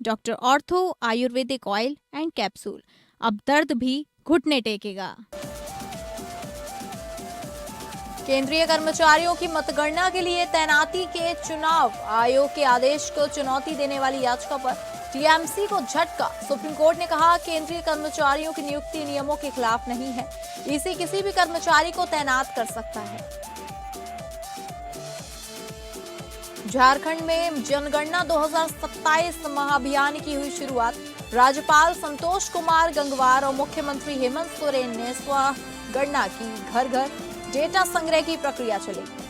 Doctor ortho Ayurvedic oil and capsule. अब दर्द भी घुटने टेकेगा। केंद्रीय कर्मचारियों की मतगणना के लिए तैनाती के चुनाव आयोग के आदेश को चुनौती देने वाली याचिका पर टीएमसी को झटका। सुप्रीम कोर्ट ने कहा केंद्रीय कर्मचारियों की नियुक्ति नियमों के खिलाफ नहीं है। ईसी किसी भी कर्मचारी को तैनात कर सकता है। झारखंड में जनगणना 2027 महाअभियान की हुई शुरुआत। राज्यपाल संतोष कुमार गंगवार और मुख्यमंत्री हेमंत सोरेन ने स्वगणना की। घर घर डेटा संग्रह की प्रक्रिया चलेगी।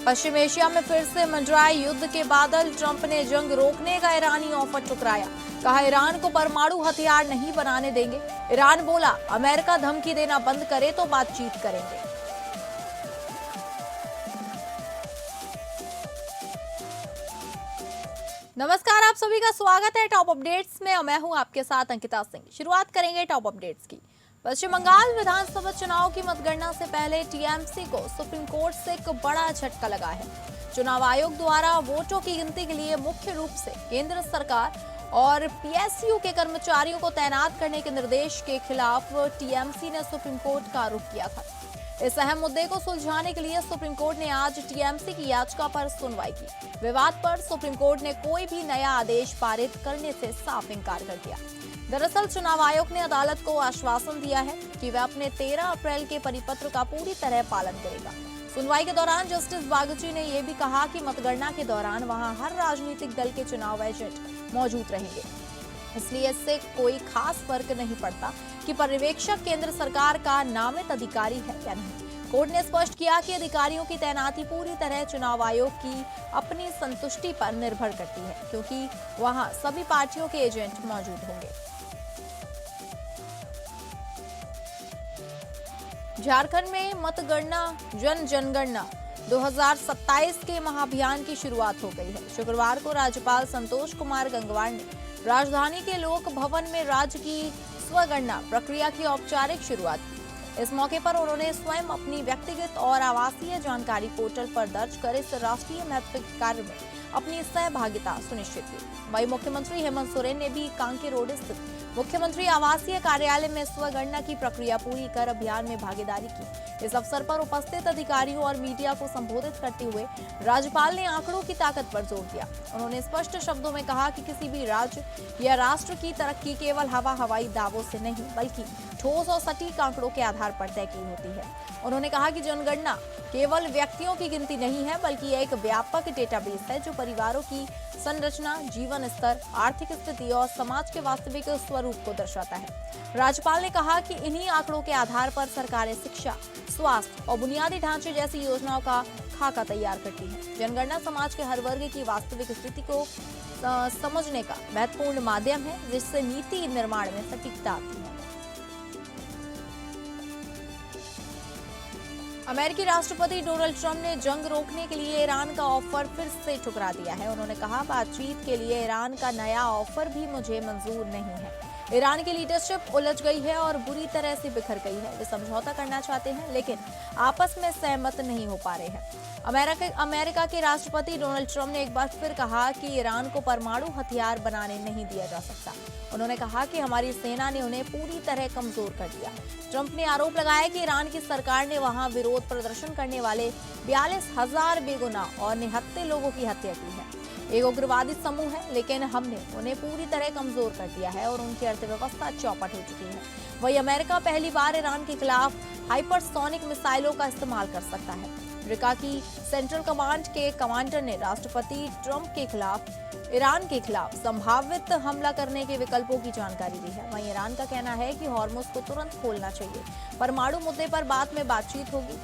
पश्चिम एशिया में फिर से मंडराए युद्ध के बादल। ट्रंप ने जंग रोकने का ईरानी ऑफर ठुकराया। कहा ईरान को परमाणु हथियार नहीं बनाने देंगे। ईरान बोला अमेरिका धमकी देना बंद करे तो बातचीत करेंगे। नमस्कार, आप सभी का स्वागत है टॉप अपडेट्स में। मैं हूं आपके साथ अंकिता सिंह। शुरुआत करेंगे टॉप अपडेट्स की। पश्चिम बंगाल विधानसभा चुनाव की मतगणना से पहले टीएमसी को सुप्रीम कोर्ट से एक बड़ा झटका लगा है। चुनाव आयोग द्वारा वोटों की गिनती के लिए मुख्य रूप से केंद्र सरकार और पीएसयू के कर्मचारियों को तैनात करने के निर्देश के खिलाफ टीएमसी ने सुप्रीम कोर्ट का रुख किया था। इस अहम मुद्दे को सुलझाने के लिए सुप्रीम कोर्ट ने आज टीएमसी की याचिका पर सुनवाई की। विवाद पर सुप्रीम कोर्ट ने कोई भी नया आदेश पारित करने से साफ इनकार कर दिया। दरअसल चुनाव आयोग ने अदालत को आश्वासन दिया है कि वह अपने 13 अप्रैल के परिपत्र का पूरी तरह पालन करेगा। सुनवाई के दौरान जस्टिस बागची ने यह भी कहा कि मतगणना के दौरान वहां हर राजनीतिक दल के चुनाव एजेंट मौजूद रहेंगे, इसलिए इससे कोई खास फर्क नहीं पड़ता कि पर्यवेक्षक केंद्र सरकार का नामित अधिकारी है या नहीं। कोर्ट ने स्पष्ट किया कि अधिकारियों की तैनाती पूरी तरह चुनाव आयोग की अपनी संतुष्टि पर निर्भर करती है, क्योंकि वहां सभी पार्टियों के एजेंट मौजूद होंगे। झारखंड में मतगणना जनगणना 2027 के महाअभियान की शुरुआत हो गई है। शुक्रवार को राज्यपाल संतोष कुमार गंगवार ने राजधानी के लोक भवन में राज्य की स्वगणना प्रक्रिया की औपचारिक शुरुआत की। इस मौके पर उन्होंने स्वयं अपनी व्यक्तिगत और आवासीय जानकारी पोर्टल पर दर्ज कर इस राष्ट्रीय महत्व के कार्य में अपनी सहभागिता सुनिश्चित की। वहीं मुख्यमंत्री हेमंत सोरेन ने भी कांके रोड स्थित मुख्यमंत्री आवासीय कार्यालय में स्वगणना की प्रक्रिया पूरी कर अभियान में भागीदारी की। इस अवसर पर उपस्थित अधिकारियों और मीडिया को संबोधित करते हुए राज्यपाल ने आंकड़ों की ताकत पर जोर दिया। उन्होंने स्पष्ट शब्दों में कहा कि किसी भी राज्य या राष्ट्र की तरक्की केवल हवाई दावों से नहीं, बल्कि ठोस और सटीक आंकड़ों के आधार पर तय की होती है। उन्होंने कहा कि जनगणना केवल व्यक्तियों की गिनती नहीं है, बल्कि एक व्यापक डेटाबेस है जो परिवारों की संरचना, जीवन स्तर, आर्थिक स्थिति और समाज के वास्तविक स्वरूप को दर्शाता है। राज्यपाल ने कहा कि इन्हीं आंकड़ों के आधार पर सरकारें शिक्षा, स्वास्थ्य और बुनियादी ढांचे जैसी योजनाओं का खाका तैयार करती है। जनगणना समाज के हर वर्ग की वास्तविक स्थिति को समझने का महत्वपूर्ण माध्यम है, जिससे नीति निर्माण में सटीकता आती है। अमेरिकी राष्ट्रपति डोनाल्ड ट्रंप ने जंग रोकने के लिए ईरान का ऑफर फिर से ठुकरा दिया है। उन्होंने कहा बातचीत के लिए ईरान का नया ऑफर भी मुझे मंजूर नहीं है। ईरान की लीडरशिप उलझ गई है और बुरी तरह से बिखर गई है। वे समझौता करना चाहते हैं, लेकिन आपस में सहमत नहीं हो पा रहे हैं। अमेरिका के राष्ट्रपति डोनाल्ड ट्रंप ने एक बार फिर कहा कि ईरान को परमाणु हथियार बनाने नहीं दिया जा सकता। उन्होंने कहा कि हमारी सेना ने उन्हें पूरी तरह कमजोर कर दिया। ट्रंप ने आरोप लगाया कि ईरान की सरकार ने वहां विरोध प्रदर्शन करने वाले 42,000 बेगुनाह और निहत्थे लोगों की हत्या की है। एक उग्रवादी समूह है, लेकिन हमने उन्हें पूरी तरह कमजोर कर दिया है और उनकी अर्थव्यवस्था चौपट हो चुकी है। वही अमेरिका पहली बार ईरान के खिलाफ हाइपरसोनिक मिसाइलों का इस्तेमाल कर सकता है। अमेरिका की सेंट्रल कमांड के कमांडर ने राष्ट्रपति ट्रंप के खिलाफ ईरान के खिलाफ संभावित हमला करने के विकल्पों की जानकारी दी है। वहीं ईरान का कहना है कि हॉर्मुज को तुरंत खोलना चाहिए। परमाणु मुद्दे पर बाद में बातचीत होगी।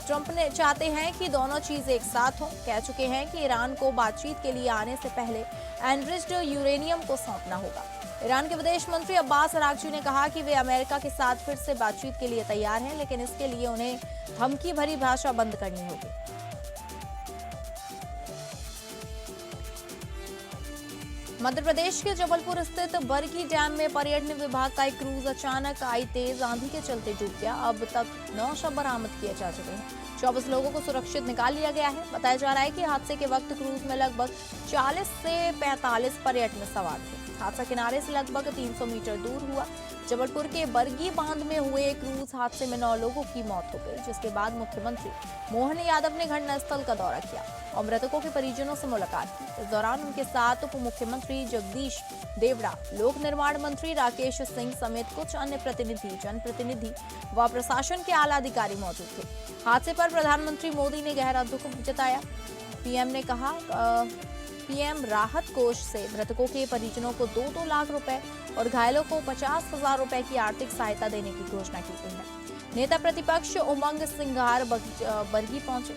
ट्रंप ने चाहते हैं कि दोनों चीजें एक साथ हों। कह चुके हैं कि ईरान को बातचीत के लिए आने से पहले एनरिच्ड यूरेनियम को सौंपना होगा। ईरान के विदेश मंत्री अब्बास अरागची ने कहा कि वे अमेरिका के साथ फिर से बातचीत के लिए तैयार हैं, लेकिन इसके लिए उन्हें धमकी भरी भाषा बंद करनी होगी। मध्य प्रदेश के जबलपुर स्थित बरगी डैम में पर्यटन विभाग का एक क्रूज अचानक आई तेज आंधी के चलते डूब गया। अब तक 9 शव बरामद किए जा चुके हैं। 24 लोगों को सुरक्षित निकाल लिया गया है। बताया जा रहा है कि हादसे के वक्त क्रूज में लगभग 40 से 45 पर्यटक सवार थे। हादसा किनारे से लगभग 300 मीटर दूर हुआ। जबलपुर के बरगी बांध में हुए क्रूज हादसे में 9 लोगों की मौत हो गई, जिसके बाद मुख्यमंत्री मोहन यादव ने घटनास्थल का दौरा किया और मृतकों के परिजनों से मुलाकात की। इस दौरान उनके साथ उप मुख्यमंत्री जगदीश देवड़ा, लोक निर्माण मंत्री राकेश सिंह समेत कुछ अन्य प्रतिनिधि, जनप्रतिनिधि व प्रशासन के आला अधिकारी मौजूद थे। हादसे पर प्रधानमंत्री मोदी ने गहरा दुख जताया। पीएम ने कहा पीएम राहत कोष से मृतकों के परिजनों को 2-2 लाख रुपए और घायलों को 50,000 रुपए की आर्थिक सहायता देने की घोषणा की गई है। नेता प्रतिपक्ष उमंग सिंघार बरगी पहुंचे।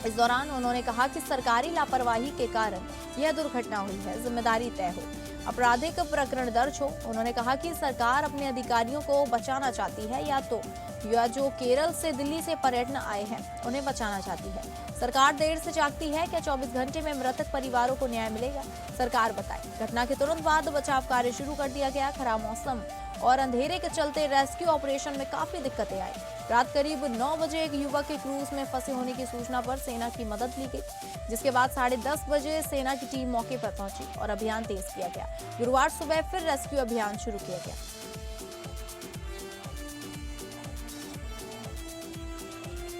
इस दौरान उन्होंने कहा कि सरकारी लापरवाही के कारण यह दुर्घटना हुई है, जिम्मेदारी तय हो, आपराधिक प्रकरण दर्ज हो। उन्होंने कहा कि सरकार अपने अधिकारियों को बचाना चाहती है या जो केरल से दिल्ली से पर्यटन आए हैं उन्हें बचाना चाहती है। सरकार देर से जागती है, क्या 24 घंटे में मृतक परिवारों को न्याय मिलेगा? सरकार बताए। घटना के तुरंत बाद बचाव कार्य शुरू कर दिया गया। खराब मौसम और अंधेरे के चलते रेस्क्यू ऑपरेशन में काफी दिक्कतें आई। रात करीब 9 बजे एक युवक के क्रूज में फंसे होने की सूचना पर सेना की मदद ली गई, जिसके बाद 10:30 बजे सेना की टीम मौके पर पहुंची और अभियान तेज किया गया। गुरुवार सुबह फिर रेस्क्यू अभियान शुरू किया गया।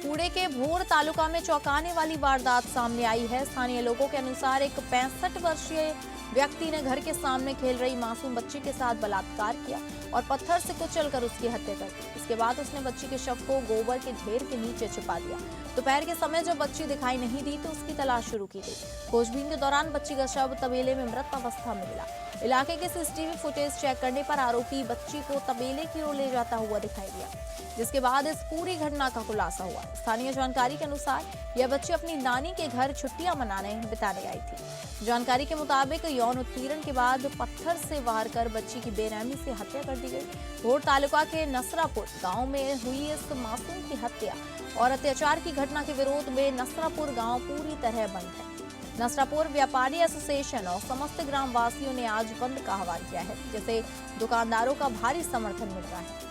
पुणे के भोर तालुका में चौंकाने वाली वारदात सामने आई है। स्थानीय लोगों के अनुसार एक 65 वर्षीय व्यक्ति ने घर के सामने खेल रही मासूम बच्ची के साथ बलात्कार किया और पत्थर से कुचलकर उसकी हत्या कर दी। इसके बाद उसने बच्ची के शव को गोबर के ढेर के नीचे छिपा दिया। दोपहर के समय जब बच्ची दिखाई नहीं दी तो उसकी तलाश शुरू की गई। खोजबीन के दौरान बच्ची का शव तबेले में मृत अवस्था में मिला। इलाके के सीसीटीवी फुटेज चेक करने पर आरोपी बच्ची को तबेले की ओर ले जाता हुआ दिखाई दिया, जिसके बाद इस पूरी घटना का खुलासा हुआ। स्थानीय जानकारी के अनुसार यह बच्ची अपनी नानी के घर छुट्टियां बिताने आई थी। जानकारी के मुताबिक यौन उत्पीड़न के बाद पत्थर से वार कर बच्ची की बेरहमी से हत्या कर दी गई। भोर तालुका के नसरापुर गांव में हुई इस मासूम की हत्या और अत्याचार की घटना के विरोध में नसरापुर गांव पूरी तरह बंद है। नसरापुर व्यापारी एसोसिएशन और समस्त ग्राम वासियों ने आज बंद का आह्वान किया है, जिसे दुकानदारों का भारी समर्थन मिल रहा है।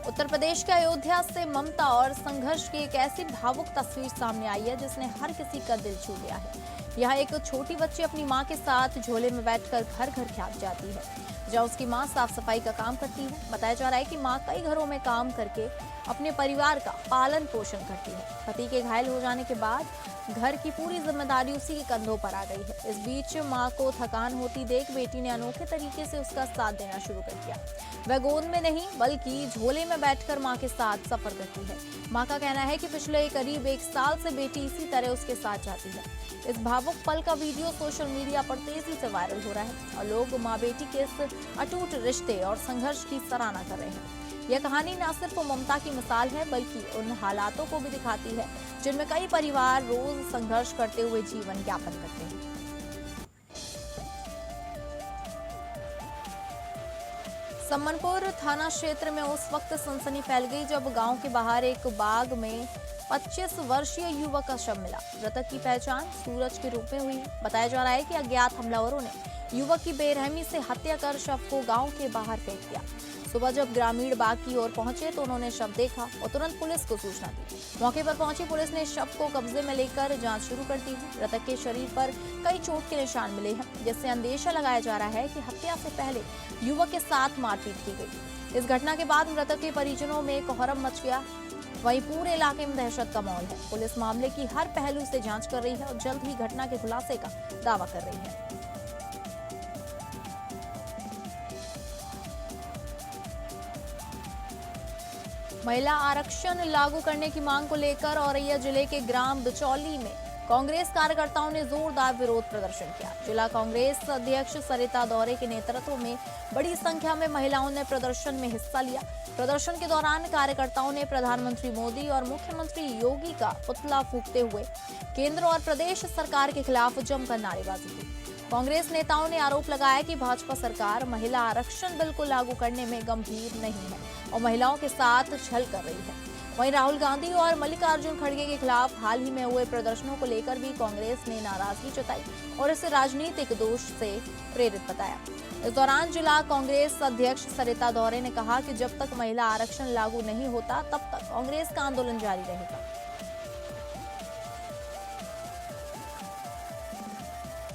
उत्तर प्रदेश के अयोध्या से ममता और संघर्ष की एक ऐसी भावुक तस्वीर सामने आई है जिसने हर किसी का दिल छू लिया है। यहाँ एक छोटी बच्ची अपनी मां के साथ झोले में बैठकर घर घर भाग जाती है, जहाँ उसकी मां साफ सफाई का काम करती है। बताया जा रहा है कि मां कई घरों में काम करके अपने परिवार का पालन पोषण करती है। पति के घायल हो जाने के बाद घर की पूरी जिम्मेदारी उसी के कंधों पर आ गई है। इस बीच मां को थकान होती देख बेटी ने अनोखे तरीके से उसका साथ देना शुरू कर दिया। वह गोद में नहीं बल्कि झोले में बैठकर मां के साथ सफर करती है। मां का कहना है कि पिछले करीब 1 साल से बेटी इसी तरह उसके साथ जाती है। इस भावुक पल का वीडियो सोशल मीडिया पर तेजी से वायरल हो रहा है और लोग मां बेटी के इस अटूट रिश्ते और संघर्ष की सराहना कर रहे हैं। यह कहानी न सिर्फ ममता की मिसाल है बल्कि उन हालातों को भी दिखाती है जिनमें कई परिवार रोज संघर्ष करते हुए जीवन यापन करते हैं। सम्मनपुर थाना क्षेत्र में उस वक्त सनसनी फैल गई जब गांव के बाहर एक बाग में 25 वर्षीय युवक का शव मिला। मृतक की पहचान सूरज के रूप में हुई। बताया जा रहा है कि अज्ञात हमलावरों ने युवक की बेरहमी से हत्या कर शव को गांव के बाहर फेंक दिया। सुबह जब ग्रामीण बाग की ओर पहुंचे तो उन्होंने शव देखा और तुरंत पुलिस को सूचना दी। मौके पर पहुंची पुलिस ने शव को कब्जे में लेकर जांच शुरू कर दी है। मृतक के शरीर पर कई चोट के निशान मिले हैं, जिससे अंदेशा लगाया जा रहा है कि हत्या से पहले युवक के साथ मारपीट की गई। इस घटना के बाद मृतक के परिजनों में कोहराम मच गया। वहीं पूरे इलाके में दहशत का माहौल है। पुलिस मामले की हर पहलू से जांच कर रही है और जल्द ही घटना के खुलासे का दावा कर रही है। महिला आरक्षण लागू करने की मांग को लेकर औरैया जिले के ग्राम बिचौली में कांग्रेस कार्यकर्ताओं ने जोरदार विरोध प्रदर्शन किया। जिला कांग्रेस अध्यक्ष सरिता दौरे के नेतृत्व में बड़ी संख्या में महिलाओं ने प्रदर्शन में हिस्सा लिया। प्रदर्शन के दौरान कार्यकर्ताओं ने प्रधानमंत्री मोदी और मुख्यमंत्री योगी का पुतला फूंकते हुए केंद्र और प्रदेश सरकार के खिलाफ जमकर नारेबाजी की। कांग्रेस नेताओं ने आरोप लगाया कि भाजपा सरकार महिला आरक्षण बिल को लागू करने में गंभीर नहीं है और महिलाओं के साथ छल कर रही है। वहीं राहुल गांधी और मल्लिकार्जुन खड़गे के खिलाफ हाल ही में हुए प्रदर्शनों को लेकर भी कांग्रेस ने नाराजगी जताई और इसे राजनीतिक दोष से प्रेरित बताया। इस दौरान जिला कांग्रेस अध्यक्ष सरिता दौरे ने कहा कि जब तक महिला आरक्षण लागू नहीं होता तब तक कांग्रेस का आंदोलन जारी रहेगा।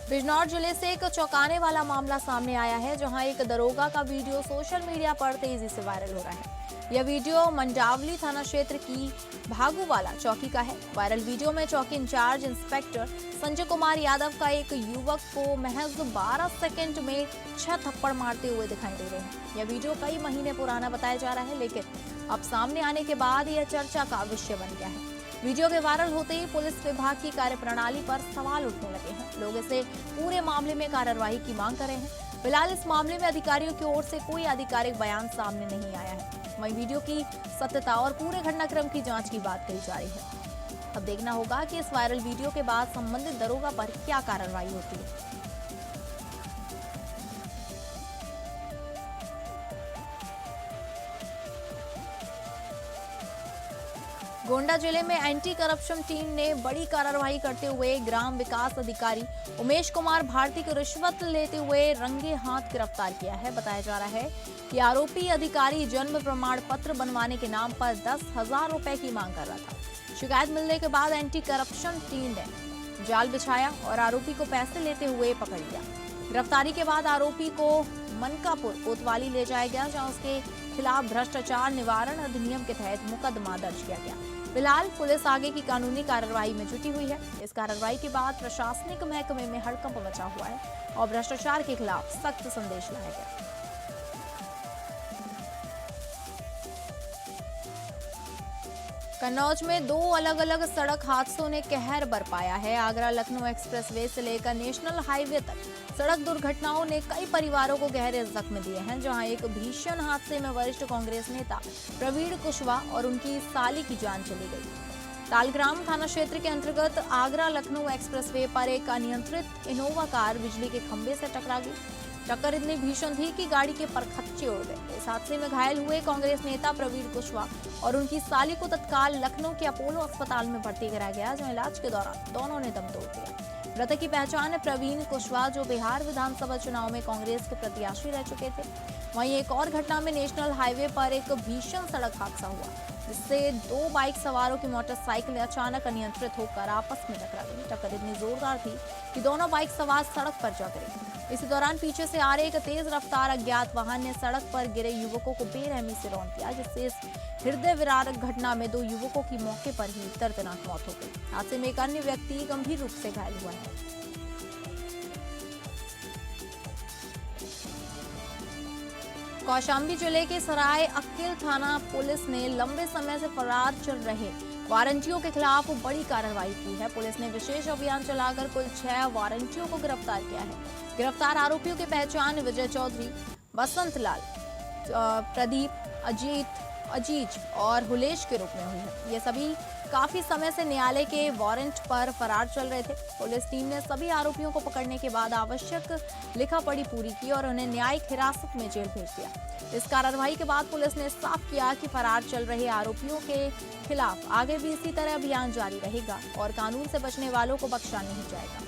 बिजनौर जिले से एक चौंकाने वाला मामला सामने आया है, जहां एक दरोगा का वीडियो सोशल मीडिया पर तेजी से वायरल हो रहा है। यह वीडियो मंडावली थाना क्षेत्र की भागूवाला चौकी का है। वायरल वीडियो में चौकी इंचार्ज इंस्पेक्टर संजय कुमार यादव का एक युवक को महज 12 सेकंड में 6 थप्पड़ मारते हुए दिखाई दे रहे हैं। यह वीडियो कई महीने पुराना बताया जा रहा है, लेकिन अब सामने आने के बाद यह चर्चा का विषय बन गया है। वीडियो के वायरल होते ही पुलिस विभाग की कार्यप्रणाली पर सवाल उठने लगे हैं। लोग इसे पूरे मामले में कार्रवाई की मांग कर रहे हैं। फिलहाल इस मामले में अधिकारियों की ओर से कोई आधिकारिक बयान सामने नहीं आया है। वहीं वीडियो की सत्यता और पूरे घटनाक्रम की जांच की बात कही जा रही है। अब देखना होगा कि इस वायरल वीडियो के बाद संबंधित दरोगा पर क्या कार्रवाई होती है। गोंडा जिले में एंटी करप्शन टीम ने बड़ी कार्रवाई करते हुए ग्राम विकास अधिकारी उमेश कुमार भारती को रिश्वत लेते हुए रंगे हाथ गिरफ्तार किया है। बताया जा रहा है कि आरोपी अधिकारी जन्म प्रमाण पत्र बनवाने के नाम पर 10,000 रुपए की मांग कर रहा था। शिकायत मिलने के बाद एंटी करप्शन टीम ने जाल बिछाया और आरोपी को पैसे लेते हुए पकड़ लिया। गिरफ्तारी के बाद आरोपी को मनकापुर कोतवाली ले जाया गया, जहां उसके खिलाफ भ्रष्टाचार निवारण अधिनियम के तहत मुकदमा दर्ज किया गया। फिलहाल पुलिस आगे की कानूनी कार्रवाई में जुटी हुई है। इस कार्रवाई के बाद प्रशासनिक महकमे में हड़कंप मचा हुआ है और भ्रष्टाचार के खिलाफ सख्त संदेश लाया गया। कन्नौज में 2 अलग अलग सड़क हादसों ने कहर बरपाया है। आगरा लखनऊ एक्सप्रेसवे से लेकर नेशनल हाईवे तक सड़क दुर्घटनाओं ने कई परिवारों को गहरे जख्म दिए हैं, जहां एक भीषण हादसे में वरिष्ठ कांग्रेस नेता प्रवीण कुशवाहा और उनकी साली की जान चली गई। तालग्राम थाना क्षेत्र के अंतर्गत आगरा लखनऊ एक्सप्रेसवे पर एक अनियंत्रित इनोवा कार बिजली के खंभे से टकरा गई। टक्कर इतनी भीषण थी कि गाड़ी के परखच्चे उड़ गए। इस हादसे में घायल हुए कांग्रेस नेता प्रवीण कुशवाहा और उनकी साली को तत्काल लखनऊ के अपोलो अस्पताल में भर्ती कराया गया, जहां इलाज के दौरान दोनों ने दम तोड़ दिया। मृतक की पहचान प्रवीण कुशवाहा, जो बिहार विधानसभा चुनाव में कांग्रेस के प्रत्याशी रह चुके थे। वहीं एक और घटना में नेशनल हाईवे पर एक भीषण सड़क हादसा हुआ, जिससे 2 बाइक सवारों की मोटरसाइकिल अचानक अनियंत्रित होकर आपस में टकरा गई। टक्कर इतनी जोरदार थी कि दोनों बाइक सवार सड़क पर जा गिरे। इसी दौरान पीछे से आ रहे एक तेज रफ्तार अज्ञात वाहन ने सड़क पर गिरे युवकों को बेरहमी से रौंद दिया, जिससे इस हृदय विदारक घटना में 2 युवकों की मौके पर ही दर्दनाक मौत हो गई। हादसे में एक अन्य व्यक्ति गंभीर रूप से घायल हुआ है। कौशाम्बी जिले के सराय अक्किल थाना पुलिस ने लंबे समय से फरार चल रहे वारंटियों के खिलाफ बड़ी कार्रवाई की है। पुलिस ने विशेष अभियान चलाकर कुल 6 वारंटियों को गिरफ्तार किया है। गिरफ्तार आरोपियों की पहचान विजय चौधरी, बसंत लाल, प्रदीप, अजीज और हुलेश के रूप में हुई है। ये सभी काफी समय से न्यायालय के वारंट पर फरार चल रहे थे। पुलिस टीम ने सभी आरोपियों को पकड़ने के बाद आवश्यक लिखापढ़ी पूरी की और उन्हें न्यायिक हिरासत में जेल भेज दिया। इस कार्रवाई के बाद पुलिस ने साफ किया कि फरार चल रहे आरोपियों के खिलाफ आगे भी इसी तरह अभियान जारी रहेगा और कानून से बचने वालों को बख्शा नहीं जाएगा।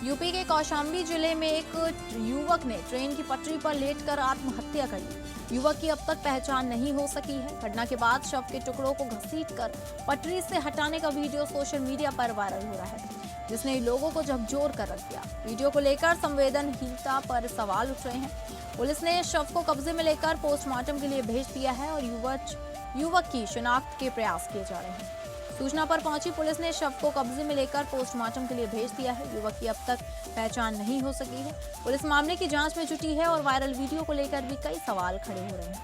यूपी के कौशाम्बी जिले में एक युवक ने ट्रेन की पटरी पर लेटकर आत्महत्या कर ली। युवक की अब तक पहचान नहीं हो सकी है। घटना के बाद शव के टुकड़ों को घसीटकर पटरी से हटाने का वीडियो सोशल मीडिया पर वायरल हो रहा है, जिसने लोगों को झकझोर कर रख दिया। वीडियो को लेकर संवेदनहीनता पर सवाल उठ रहे हैं। पुलिस ने शव को कब्जे में लेकर पोस्टमार्टम के लिए भेज दिया है और युवक की शिनाख्त के प्रयास किए जा रहे हैं। सूचना पर पहुंची पुलिस ने शव को कब्जे में लेकर पोस्टमार्टम के लिए भेज दिया है। युवक की अब तक पहचान नहीं हो सकी है। पुलिस मामले की जांच में जुटी है और वायरल वीडियो को लेकर भी कई सवाल खड़े हो रहे हैं।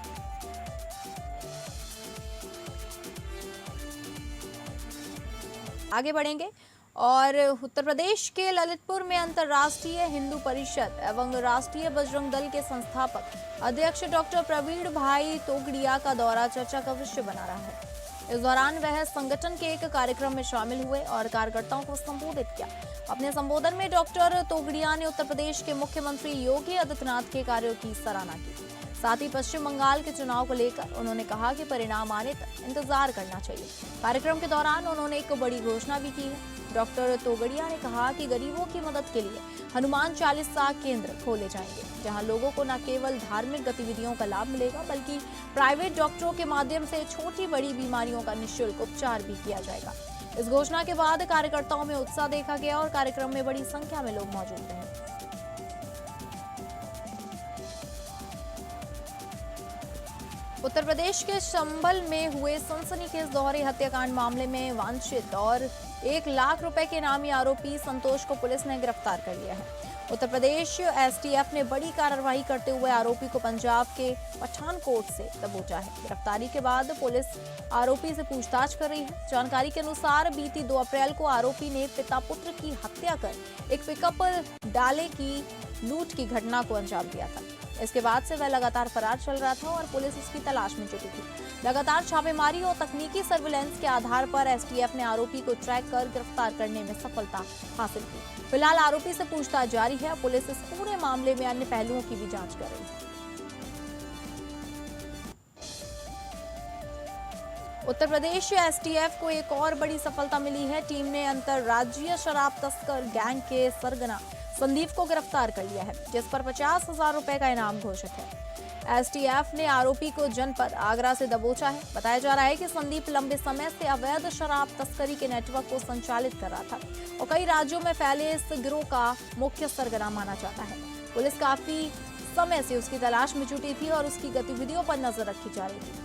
आगे बढ़ेंगे और उत्तर प्रदेश के ललितपुर में अंतर्राष्ट्रीय हिंदू परिषद एवं राष्ट्रीय बजरंग दल के संस्थापक अध्यक्ष डॉक्टर प्रवीण भाई तोगड़िया का दौरा चर्चा का विषय बना रहा है। इस दौरान वह संगठन के एक कार्यक्रम में शामिल हुए और कार्यकर्ताओं को संबोधित किया। अपने संबोधन में डॉक्टर तोगड़िया ने उत्तर प्रदेश के मुख्यमंत्री योगी आदित्यनाथ के कार्यों की सराहना की। साथ ही पश्चिम बंगाल के चुनाव को लेकर उन्होंने कहा कि परिणाम आने तक इंतजार करना चाहिए। कार्यक्रम के दौरान उन्होंने एक बड़ी घोषणा भी की है। डॉक्टर तोगड़िया ने कहा कि गरीबों की मदद के लिए हनुमान चालीसा केंद्र खोले जाएंगे, जहां लोगों को न केवल धार्मिक गतिविधियों का लाभ मिलेगा बल्कि प्राइवेट डॉक्टरों के माध्यम से छोटी बड़ी बीमारियों का निःशुल्क उपचार भी किया जाएगा। इस घोषणा के बाद कार्यकर्ताओं में उत्साह देखा गया और कार्यक्रम में बड़ी संख्या में लोग मौजूद रहे। उत्तर प्रदेश के चंबल में हुए सनसनीखेज दोहरे हत्याकांड मामले में वांछित और 1 लाख रुपए के इनामी आरोपी संतोष को पुलिस ने गिरफ्तार कर लिया है। उत्तर प्रदेश एसटीएफ ने बड़ी कार्रवाई करते हुए आरोपी को पंजाब के पठानकोट से दबोचा है। गिरफ्तारी के बाद पुलिस आरोपी से पूछताछ कर रही है। जानकारी के अनुसार बीती 2 अप्रैल को आरोपी ने पिता पुत्र की हत्या कर एक पिकअप डाले की लूट की घटना को अंजाम दिया था। इसके बाद से वह लगातार फरार चल रहा था और पुलिस उसकी तलाश में जुटी थी। लगातार छापेमारी और तकनीकी सर्विलांस के आधार पर एसटीएफ ने आरोपी को ट्रैक कर गिरफ्तार करने में सफलता हासिल की। फिलहाल आरोपी से पूछताछ जारी है। पुलिस इस पूरे मामले में अन्य पहलुओं की भी जांच कर रही है। उत्तर प्रदेश एसटीएफ को एक और बड़ी सफलता मिली है। टीम ने अंतरराज्यीय शराब तस्कर गैंग के सरगना संदीप को गिरफ्तार कर लिया है, जिस पर 50,000 रुपए का इनाम घोषित है। एसटीएफ ने आरोपी को जनपद आगरा से दबोचा है। बताया जा रहा है कि संदीप लंबे समय से अवैध शराब तस्करी के नेटवर्क को संचालित कर रहा था और कई राज्यों में फैले इस गिरोह का मुख्य सरगना माना जाता है। पुलिस काफी समय से उसकी तलाश में जुटी थी और उसकी गतिविधियों पर नजर रखी जा रही थी।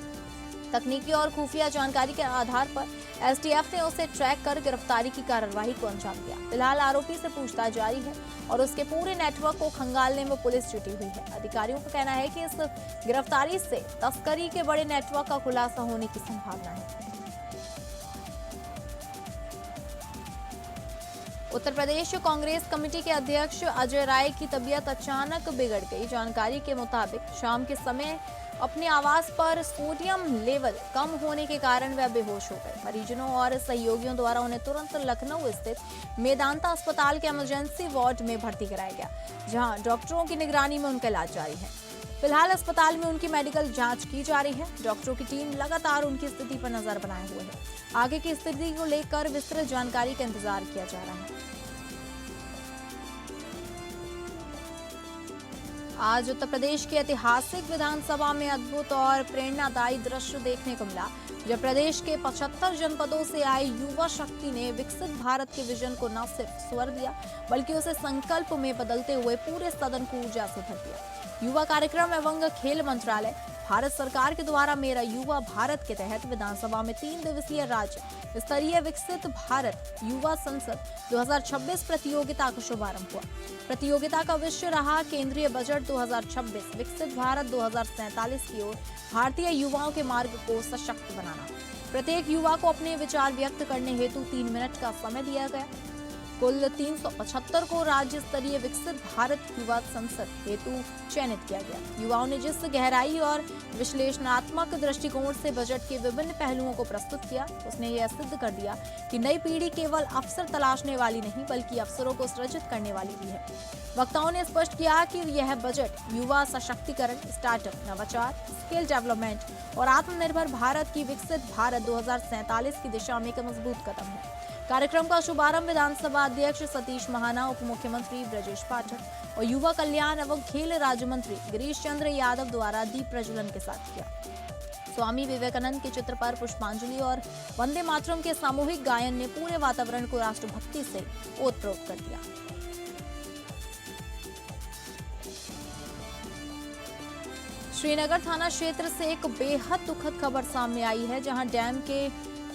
तकनीकी और खुफिया जानकारी के आधार पर एसटीएफ ने उसे ट्रैक कर गिरफ्तारी की कार्रवाई को अंजाम दिया। फिलहाल आरोपी से पूछताछ जारी है और उसके पूरे नेटवर्क को खंगालने में पुलिस जुटी हुई है। अधिकारियों का कहना है कि इस गिरफ्तारी से तस्करी के बड़े नेटवर्क का खुलासा होने की संभावना है। उत्तर प्रदेश कांग्रेस कमेटी के अध्यक्ष अजय राय की तबीयत अचानक बिगड़ गई। जानकारी के मुताबिक शाम के समय अपने आवास पर सोडियम लेवल कम होने के कारण वह बेहोश हो गए। मरीजों और सहयोगियों द्वारा उन्हें तुरंत लखनऊ स्थित मेदांता अस्पताल के इमरजेंसी वार्ड में भर्ती कराया गया, जहां डॉक्टरों की निगरानी में उनका इलाज जारी है। फिलहाल अस्पताल में उनकी मेडिकल जांच की जा रही है। डॉक्टरों की टीम लगातार उनकी स्थिति पर नजर बनाए हुए है। आगे की स्थिति को लेकर विस्तृत जानकारी का इंतजार किया जा रहा है। आज उत्तर प्रदेश की ऐतिहासिक विधानसभा में अद्भुत और प्रेरणादायी दृश्य देखने को मिला, जब प्रदेश के 75 जनपदों से आई युवा शक्ति ने विकसित भारत के विजन को न सिर्फ स्वर दिया बल्कि उसे संकल्प में बदलते हुए पूरे सदन को ऊर्जा से भर दिया। युवा कार्यक्रम एवं खेल मंत्रालय भारत सरकार के द्वारा मेरा युवा भारत के तहत विधानसभा में 3 दिवसीय राज्य स्तरीय विकसित भारत युवा संसद 2026 प्रतियोगिता का शुभारंभ हुआ। प्रतियोगिता का विषय रहा केंद्रीय बजट 2026 विकसित भारत 2047 की ओर भारतीय युवाओं के मार्ग को सशक्त बनाना। प्रत्येक युवा को अपने विचार व्यक्त करने हेतु 3 मिनट का समय दिया गया। कुल 375 को राज्य स्तरीय विकसित भारत युवा संसद हेतु चयनित किया गया। युवाओं ने जिस गहराई और विश्लेषणात्मक दृष्टिकोण से बजट के विभिन्न पहलुओं को प्रस्तुत किया, उसने यह सिद्ध कर दिया कि नई पीढ़ी केवल अवसर तलाशने वाली नहीं बल्कि अवसरों को सृजित करने वाली भी है। वक्ताओं ने स्पष्ट किया कि यह बजट युवा सशक्तिकरण, स्टार्टअप, नवाचार, स्किल डेवलपमेंट और आत्मनिर्भर भारत की विकसित भारत 2047 की दिशा में एक मजबूत कदम है। कार्यक्रम का शुभारंभ विधानसभा अध्यक्ष सतीश महाना, उप मुख्यमंत्री ब्रजेश पाठक और युवा कल्याण एवं खेल राज्य मंत्री गिरीश चंद्र यादव द्वारा दीप प्रज्वलन के साथ किया। स्वामी विवेकानंद के चित्र पर पुष्पांजलि और वंदे मातरम के सामूहिक गायन ने पूरे वातावरण को राष्ट्रभक्ति से ओतप्रोत कर दिया। श्रीनगर थाना क्षेत्र से एक बेहद दुखद खबर सामने आई है, जहां डैम के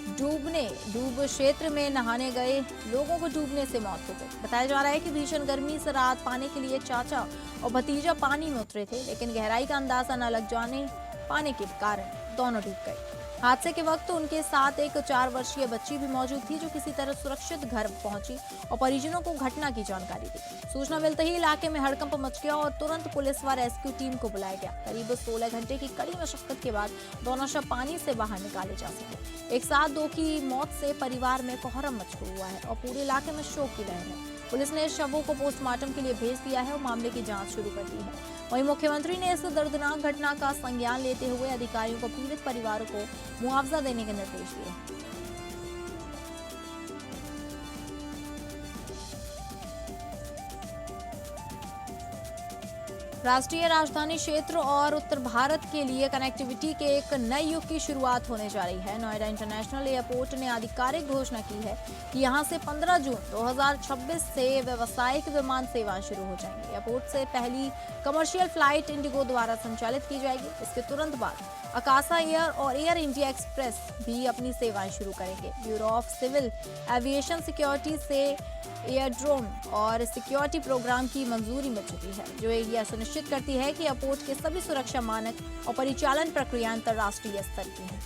डूब क्षेत्र में नहाने गए लोगों को डूबने से मौत हो गई। बताया जा रहा है कि भीषण गर्मी से राहत पाने के लिए चाचा और भतीजा पानी में उतरे थे, लेकिन गहराई का अंदाजा न लग जाने पाने के कारण दोनों डूब गए। हादसे के वक्त उनके साथ एक 4 वर्षीय बच्ची भी मौजूद थी, जो किसी तरह सुरक्षित घर पहुंची और परिजनों को घटना की जानकारी दी। सूचना मिलते ही इलाके में हड़कंप मच गया और तुरंत पुलिस व रेस्क्यू टीम को बुलाया गया। करीब 16 घंटे की कड़ी मशक्कत के बाद दोनों शव पानी से बाहर निकाले जा सके। एक साथ दो की मौत से परिवार में कोहराम मच हुआ है और पूरे इलाके में शोक की लहर है। पुलिस ने शवों को पोस्टमार्टम के लिए भेज दिया है और मामले की जांच शुरू कर दी है। वहीं मुख्यमंत्री ने इस दर्दनाक घटना का संज्ञान लेते हुए अधिकारियों को पीड़ित परिवारों को मुआवजा देने के निर्देश दिए। राष्ट्रीय राजधानी क्षेत्र और उत्तर भारत के लिए कनेक्टिविटी के एक नए युग की शुरुआत होने जा रही है। नोएडा इंटरनेशनल एयरपोर्ट ने आधिकारिक घोषणा की है कि यहां से 15 जून 2026 से व्यावसायिक विमान सेवा शुरू हो जाएंगी। एयरपोर्ट से पहली कमर्शियल फ्लाइट इंडिगो द्वारा संचालित की जाएगी। इसके तुरंत बाद अकाशा एयर और एयर इंडिया एक्सप्रेस भी अपनी सेवाएं शुरू करेंगे। Bureau of Civil Aviation Security से एयरड्रोम और सिक्योरिटी प्रोग्राम की मंजूरी मिल चुकी है, जो यह सुनिश्चित करती है कि एयरपोर्ट के सभी सुरक्षा मानक और परिचालन प्रक्रिया अंतर्राष्ट्रीय स्तर की हैं।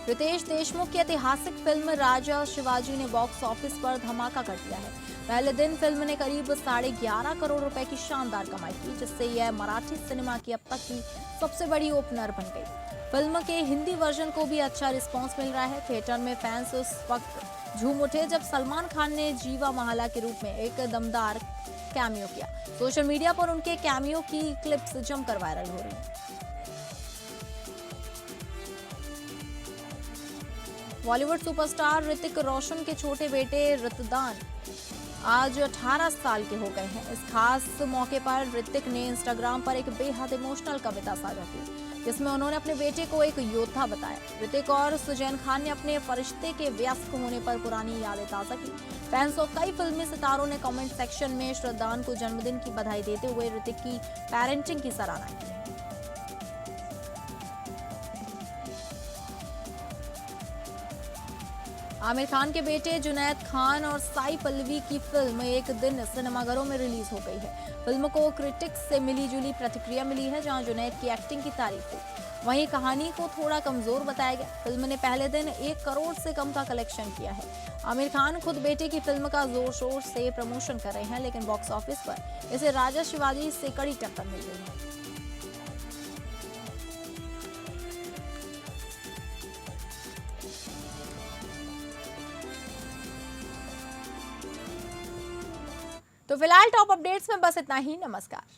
रितेश देशमुख की ऐतिहासिक फिल्म राजा शिवाजी ने बॉक्स ऑफिस पर धमाका कर दिया है। पहले दिन फिल्म ने करीब 11.5 करोड़ रुपए की शानदार कमाई की, जिससे यह मराठी सिनेमा की अब तक की सबसे बड़ी ओपनर बन गई। फिल्म के हिंदी वर्जन को भी अच्छा रिस्पांस मिल रहा है। थिएटर में फैंस उस वक्त झूम उठे जब सलमान खान ने जीवा महाला के रूप में एक दमदार कैमियो किया। सोशल मीडिया पर उनके कैमियो की क्लिप्स जमकर वायरल हो रही हैं। बॉलीवुड सुपरस्टार ऋतिक रोशन के छोटे बेटे ऋतदान आज 18 साल के हो गए हैं। इस खास मौके पर ऋतिक ने इंस्टाग्राम पर एक बेहद इमोशनल कविता साझा की, जिसमें उन्होंने अपने बेटे को एक योद्धा बताया। ऋतिक और सुजैन खान ने अपने फरिश्ते के वयस्क होने पर पुरानी यादें ताज़ा की। फैंस और कई फिल्मी सितारों ने कमेंट सेक्शन में श्रद्धान को जन्मदिन की बधाई देते हुए ऋतिक की पेरेंटिंग की सराहना की। आमिर खान के बेटे जुनैद खान और साई पल्लवी की फिल्म एक दिन सिनेमाघरों में रिलीज हो गई है। फिल्म को क्रिटिक्स से मिली जुली प्रतिक्रिया मिली है, जहां जुनैद की एक्टिंग की तारीफ हुई। वहीं कहानी को थोड़ा कमजोर बताया गया। फिल्म ने पहले दिन 1 करोड़ से कम का कलेक्शन किया है। आमिर खान खुद बेटे की फिल्म का जोर शोर से प्रमोशन कर रहे हैं, लेकिन बॉक्स ऑफिस पर इसे राजा शिवाजी से कड़ी टक्कर मिल रही है। तो फिलहाल टॉप अपडेट्स में बस इतना ही। नमस्कार।